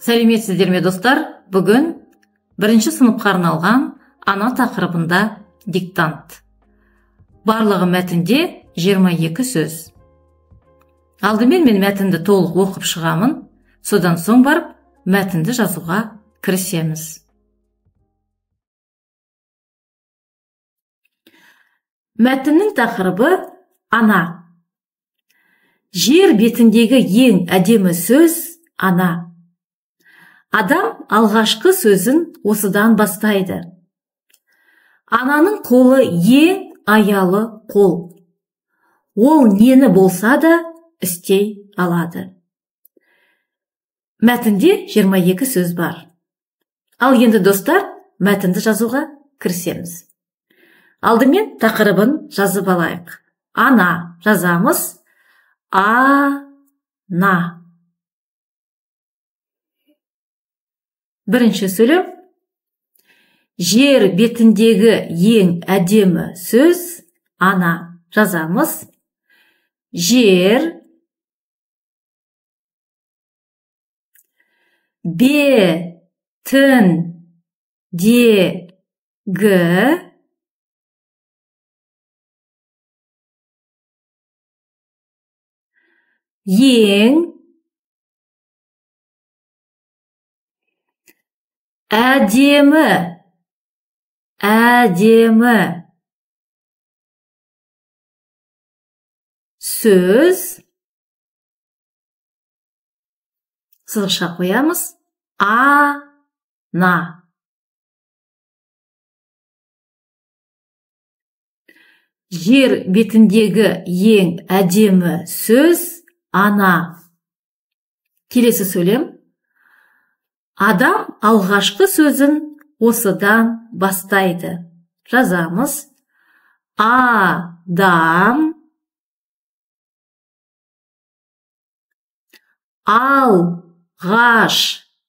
Сәлеметсіздер ме достар? Бүгін бірінші сыныпқа арналған ана тақырыбында диктант. Барлығы мәтінде 22 сөз. Алдымен мен мәтінді толық оқып шығамын, содан соң барып мәтінді жазуға кірісеміз. Мәтіннің тақырыбы ана. Жер бетіндегі ең әдемі сөз ана. Адам алғашқы сөзін осыдан бастайды. Ананың қолы ең аялы қол. Ол нені болса да істей алады. Мәтінде 22 сөз бар. Ал енді достар, мәтінді жазуға кірісеміз. Алдымен тақырыбын жазып алайық. Ана жазамыз. Ана. Бірінші сөйлем. Жер бетіндегі ең әдемі сөз ана. Жазамыз. Жер бетіндегі ең әдемі сөз сызықша қоямыз. Ана. Жер бетіндегі ең әдемі сөз ана. Келесі сөйлем. Адам алғашқы сөзін осыдан бастайды. Жазамыз. Адам алғашқы сөзін осыдан бастайды.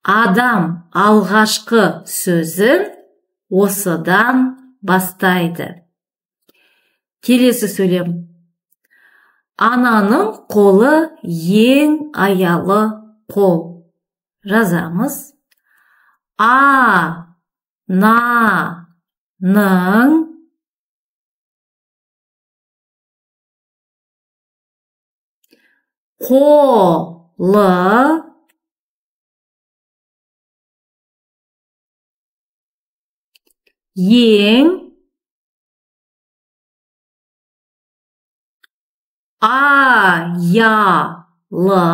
Адам алғашқы сөзін осыдан бастайды. Келесі сөйлем. Ананың қолы ең аялы қол. Жазамыз. Ананың қолы ең аялы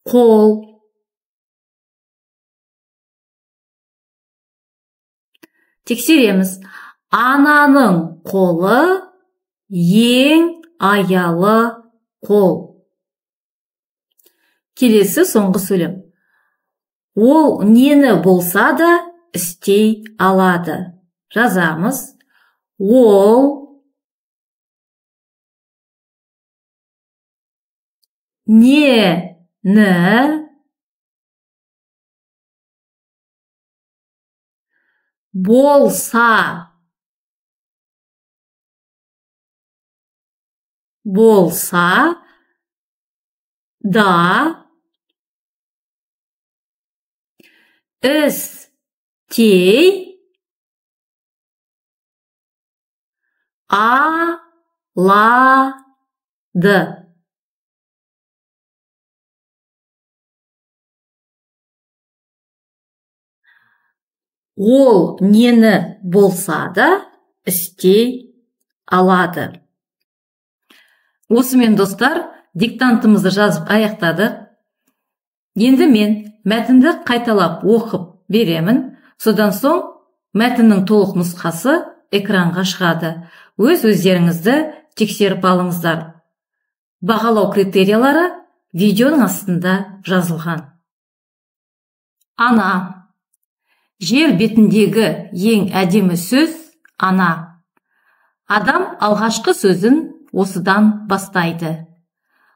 қол. Тексереміз. Ананың қолы ең аялы қол. Келесі соңғы сөйлем. Ол нені болса да істей алады. Жазамыз. Ол нені болса да істей алады. Ол нені болса да істей алады. Осымен достар, диктантымызды жазып аяқтадық. Енді мен мәтінді қайталап оқып беремін. Содан соң мәтіннің толық нұсқасы экранға шығады. Өздеріңізді тексеріп алыңыздар. Бағалау критериялары видеоның астында жазылған. Ана. Жер бетіндегі ең әдемі сөз ана. Адам алғашқы сөзін осыдан бастайды.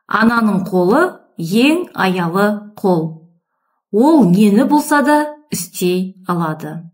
Ананың қолы ең аялы қол. Ол нені болса да істей алады.